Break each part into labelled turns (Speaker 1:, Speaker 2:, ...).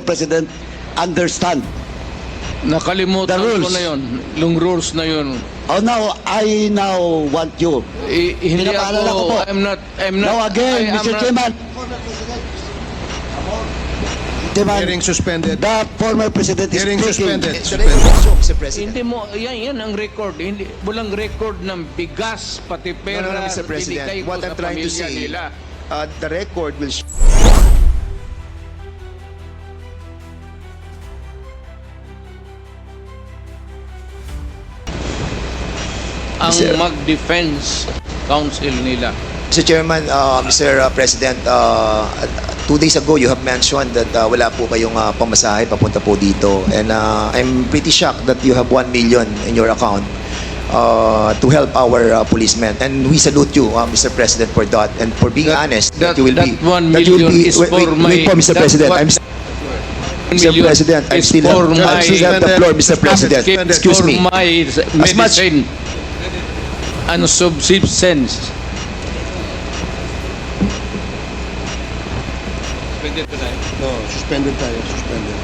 Speaker 1: President understand
Speaker 2: Nakalimutan
Speaker 1: The rules.
Speaker 2: ko na yun. Yung rules na yun.
Speaker 1: Oh, now, I now want you.
Speaker 2: Hindi
Speaker 1: Pinapaalala ko
Speaker 2: ako,
Speaker 1: po.
Speaker 2: I'm not,
Speaker 1: Now again,
Speaker 2: I am
Speaker 1: Mr.
Speaker 2: not-
Speaker 1: Chairman. Chairman,
Speaker 3: Hearing suspended.
Speaker 1: the former President is
Speaker 3: Hearing
Speaker 1: speaking.
Speaker 3: suspended.
Speaker 4: The record will show, Mr. President.
Speaker 2: Hindi mo, yan ang record. Hindi, walang record ng bigas, pati
Speaker 4: No,
Speaker 2: pera.
Speaker 4: no, no, Mr. President.
Speaker 2: binigay ko
Speaker 4: What
Speaker 2: sa
Speaker 4: I'm trying to
Speaker 2: pamilya
Speaker 4: say,
Speaker 2: nila.
Speaker 4: the record will show.
Speaker 2: Ang
Speaker 4: Sir.
Speaker 2: mag-defense counsel nila.
Speaker 4: Mr. Chairman, Mr. President, 2 days ago you have mentioned that wala po kayong pamasahe papunta po dito, and I'm pretty shocked that you have 1 million in your account to help our policemen, and we salute you, Mr. President, for that, and for being honest
Speaker 2: that-
Speaker 4: you will
Speaker 2: that
Speaker 4: be
Speaker 2: 1
Speaker 4: that you will
Speaker 2: million
Speaker 4: be-
Speaker 2: is
Speaker 4: wait,
Speaker 2: for
Speaker 4: wait,
Speaker 2: my-
Speaker 4: wait po, Mr.
Speaker 2: that's
Speaker 4: President,
Speaker 2: what-
Speaker 4: Mr. President, I
Speaker 2: is
Speaker 4: still
Speaker 2: for
Speaker 4: have
Speaker 2: my-
Speaker 4: I still have the floor, Mr. President. Excuse
Speaker 2: for
Speaker 4: me.
Speaker 2: my
Speaker 4: As much-
Speaker 2: medicine and subsistence.
Speaker 3: No, suspended tayo, suspended.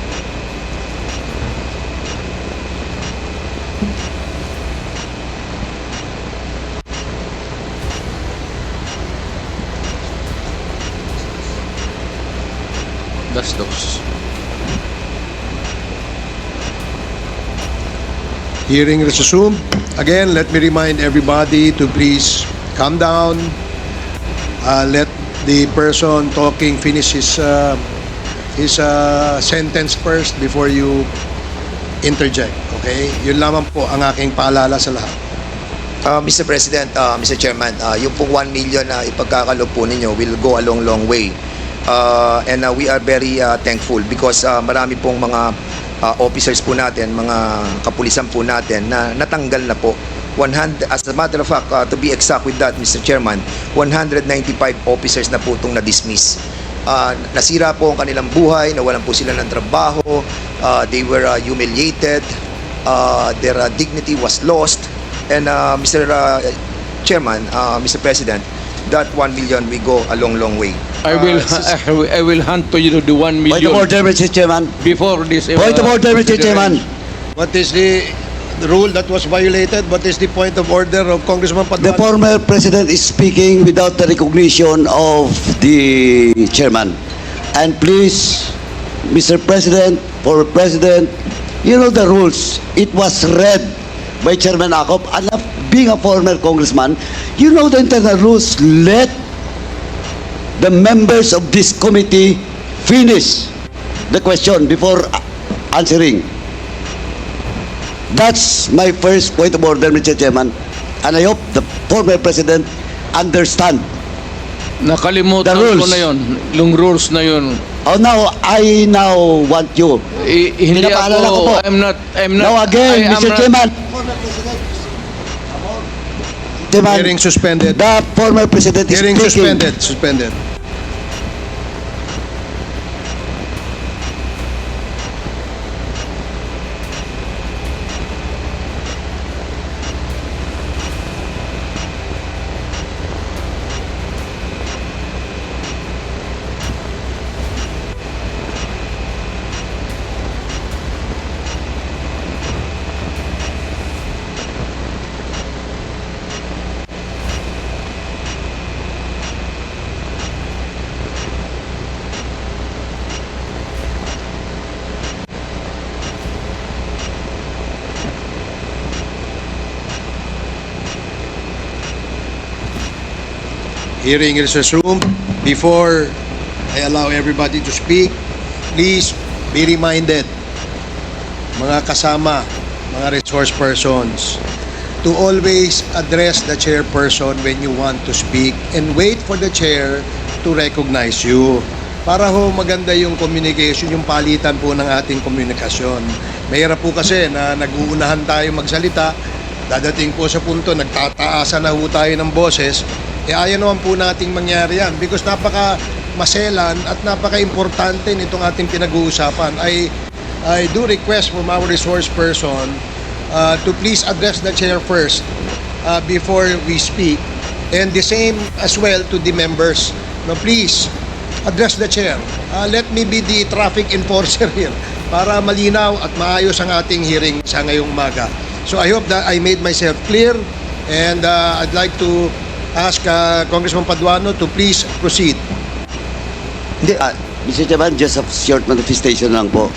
Speaker 2: Gastos.
Speaker 3: Hearing resumed. Again, let me remind everybody to please calm down. Let the person talking finish his sentence first before you interject. Okay? Yun lamang po ang aking paalala sa lahat.
Speaker 4: Mr. President, Mr. Chairman, yung pong 1 million na ipagkakalob po ninyo will go a long way. And we are very thankful because marami pong mga officers po natin, mga kapulisan po natin na natanggal na po. 100, as a matter of fact, to be exact with that, Mr. Chairman, 195 officers na po itong na-dismiss. Nasira po ang kanilang buhay, nawalan po sila ng trabaho, they were humiliated, their dignity was lost, and Mr. Chairman, Mr. President, that 1 million will go a long way.
Speaker 2: I will hand to you the 1
Speaker 1: Point of
Speaker 2: million
Speaker 1: order, Mr. Chairman.
Speaker 2: before this.
Speaker 1: Point of order, Mr. Chairman.
Speaker 3: What is the rule that was violated? What is the point of order of Congressman
Speaker 1: The
Speaker 3: Paduan?
Speaker 1: former President is speaking without the recognition of the Chairman. And please, Mr. President, former President, you know the rules. It was read by Chairman Acop. And being a former congressman, you know the internal rules. Let the members of this committee finish the question before answering. That's my first point of order, Mr. Chairman. And I hope the former President understand.
Speaker 2: Nakalimutan
Speaker 1: The rules.
Speaker 2: ko na yun. Yung rules na yun.
Speaker 1: Oh, now, I now want you.
Speaker 2: Hindi
Speaker 1: Pinapaalala ko
Speaker 2: ako,
Speaker 1: po.
Speaker 2: I'm not,
Speaker 1: Now again,
Speaker 2: I am
Speaker 1: Mr.
Speaker 2: not-
Speaker 1: Chairman. Chairman,
Speaker 3: Hearing suspended.
Speaker 1: the former President is
Speaker 3: Hearing
Speaker 1: speaking.
Speaker 3: suspended. Hearing is resumed. Before I allow everybody to speak, please be reminded, mga kasama, mga resource persons, to always address the chairperson when you want to speak and wait for the chair to recognize you. Para ho maganda yung communication, yung palitan po ng ating komunikasyon. Mahirap po kasi na nag-uunahan tayo magsalita, dadating po sa punto, nagtataasan na ho tayo ng boses, ayaw naman po nating mangyari yan because napaka maselan at napaka-importante nitong ating pinag-uusapan. I do request from our resource person to please address the chair first before we speak, and the same as well to the members. No, please, address the chair. Let me be the traffic enforcer here para malinaw at maayos ang ating hearing sa ngayong umaga. So I hope that I made myself clear, and I'd like to ask Congressman Paduano to please proceed.
Speaker 1: Hindi, Mr. Chairman, just a short manifestation lang po.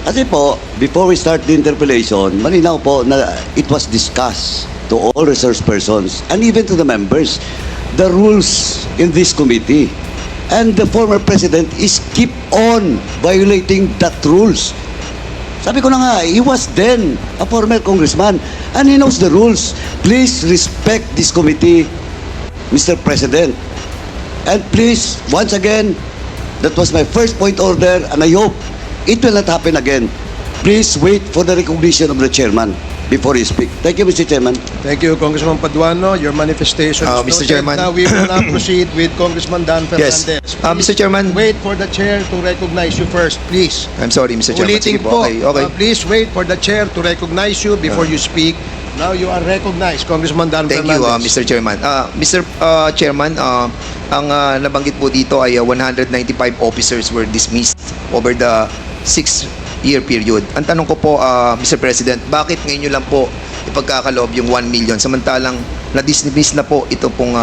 Speaker 1: Kasi po, before we start the interpellation, malinaw po na it was discussed to all resource persons and even to the members, the rules in this committee. And the former president is keep on violating that rules. Sabi ko na nga, he was then a former congressman and he knows the rules. Please respect this committee, Mr. President. And please, once again, that was my first point order, and I hope it will not happen again. Please wait for the recognition of the chairman before you speak. Thank you, Mr. Chairman.
Speaker 3: Thank you, Congressman Paduano. Your manifestation is
Speaker 4: Mr.
Speaker 3: noted.
Speaker 4: Chairman.
Speaker 3: Now we will now proceed with Congressman Dan
Speaker 4: Yes.
Speaker 3: Fernandez.
Speaker 4: Mr. Chairman.
Speaker 3: Wait for the chair to recognize you first, please.
Speaker 4: I'm sorry, Mr. Chairman.
Speaker 3: Ulitin
Speaker 4: Sige
Speaker 3: po,
Speaker 4: Okay, okay.
Speaker 3: please wait for the chair to recognize you before you speak. Now you are recognized, Congressman Dan
Speaker 4: Thank you,
Speaker 3: Fernandez.
Speaker 4: Mr. Chairman. Mr. Chairman, ang nabanggit po dito ay 195 officers were dismissed over the 6-year period. Ang tanong ko po, Mr. President, bakit ngayon nyo lang po ipagkakaloob yung 1 million samantalang na-dismiss na po ito pong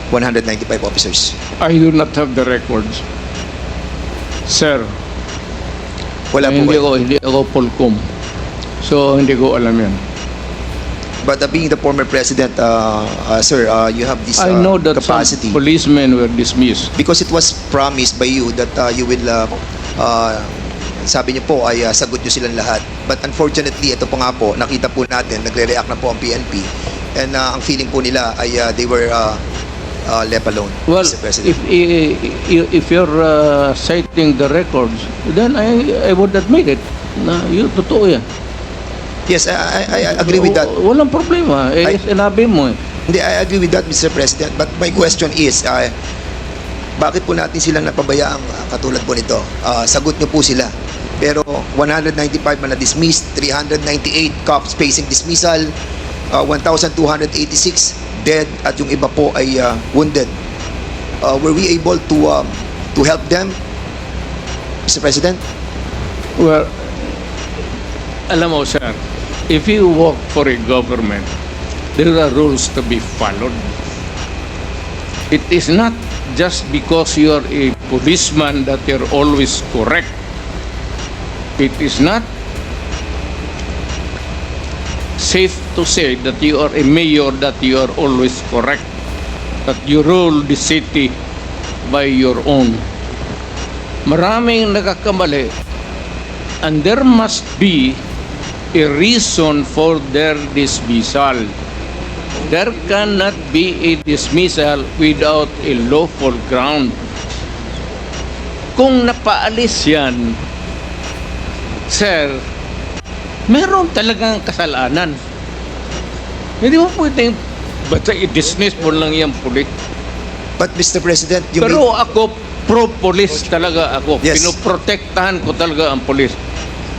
Speaker 4: 195 officers?
Speaker 2: I do not have the records. Sir,
Speaker 4: Wala po kayo.
Speaker 2: hindi ako Polcom. So, hindi ko alam yan.
Speaker 4: But being the former president, sir, you have this
Speaker 2: I know that
Speaker 4: capacity.
Speaker 2: some policemen were dismissed.
Speaker 4: Because it was promised by you that you will sabi niyo po ay sagot niyo silang lahat. But unfortunately, ito po nga po, nakita po natin, nagre-react na po ang PNP. And ang feeling po nila ay they were left alone,
Speaker 2: Well,
Speaker 4: Mr. President.
Speaker 2: if you're citing the records, then I would admit it. Na yun, totoo yan.
Speaker 4: Yes, I agree with that.
Speaker 2: Walang problema. Sinabi mo eh.
Speaker 4: Hindi, I agree with that, Mr. President. But my question is, bakit po natin silang napabayaang katulad po nito? Sagot niyo po sila. Pero 195 man na-dismissed, 398 cops facing dismissal, 1,286 dead, at yung iba po ay wounded. Were we able to help them, Mr. President?
Speaker 2: Well, alam mo, sir, if you work for a government, there are rules to be followed. It is not just because you are a policeman that you're always correct. It is not safe to say that you are a mayor that you are always correct, that you rule the city by your own. Maraming nagkakamali, and there must be a reason for their dismissal. There cannot be a dismissal without a lawful ground. Kung napaalis yan, sir, meron talagang kasalanan. Hindi mo pwedeng basta i-dismiss mo lang yung pulit.
Speaker 4: But Mr. President, you
Speaker 2: Pero ako, pro-police talaga ako.
Speaker 4: Yes.
Speaker 2: Pinoprotektahan ko talaga ang police.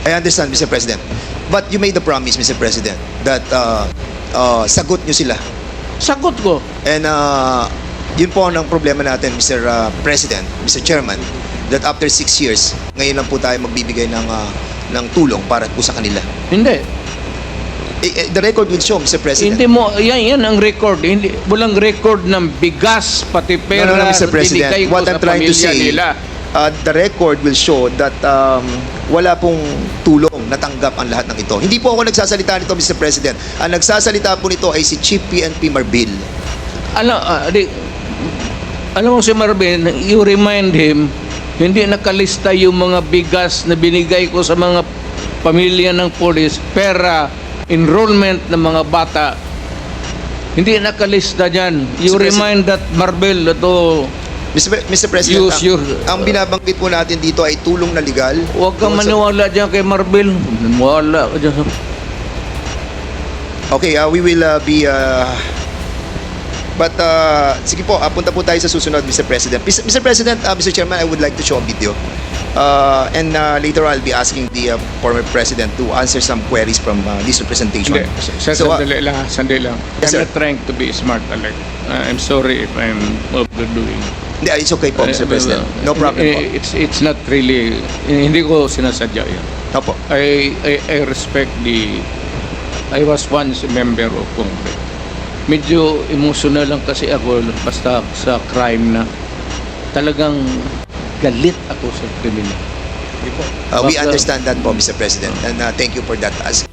Speaker 4: I understand, Mr. President. But you made the promise, Mr. President, that sagot nyo sila.
Speaker 2: Sagot ko.
Speaker 4: And yun po ang problema natin, Mr. President, Mr. Chairman, that after 6 years, ngayon lang po tayo magbibigay ng tulong para po sa kanila.
Speaker 2: Hindi.
Speaker 4: The record will show, Mr. President.
Speaker 2: Hindi mo, yan ang record. Hindi, walang record ng bigas, pati pera,
Speaker 4: No, Mr. President.
Speaker 2: binigay ko
Speaker 4: What
Speaker 2: sa
Speaker 4: I'm trying to
Speaker 2: pamilya
Speaker 4: say,
Speaker 2: nila.
Speaker 4: the record will show that wala pong tulong natanggap ang lahat ng ito. Hindi po ako nagsasalita nito, Mr. President. Ang nagsasalita po nito ay si Chief PNP Marbil.
Speaker 2: Alam mo si Marvin, you remind him, hindi nakalista yung mga bigas na binigay ko sa mga pamilya ng polis, pera, enrollment ng mga bata. Hindi nakalista dyan. You
Speaker 4: Mr.
Speaker 2: remind that Marvel to
Speaker 4: Mr. President,
Speaker 2: use your...
Speaker 4: ang binabanggit po natin dito ay tulong na legal.
Speaker 2: Huwag kang maniwala dyan kay Marvel. Maniwala ka dyan.
Speaker 4: Okay, we will be... but, sige po, punta po tayo sa susunod, Mr. President. Mr. President, Mr. Chairman, I would like to show a video. And later I'll be asking the former President to answer some queries from this representation.
Speaker 2: Hindi. Sandali lang.
Speaker 4: Yes,
Speaker 2: I'm
Speaker 4: sir.
Speaker 2: not trying to be smart, Alec. I'm sorry if I'm overdoing.
Speaker 4: Hindi, it's okay po, Mr. President. No problem po.
Speaker 2: It's not really, hindi ko sinasadya yan.
Speaker 4: Opo.
Speaker 2: I respect I was once a member of Congress. Medyo emotional lang kasi ako basta sa crime na talagang galit ako sa kriminal.
Speaker 4: We
Speaker 2: Baka-
Speaker 4: understand that po, Mr. President, and thank you for that. As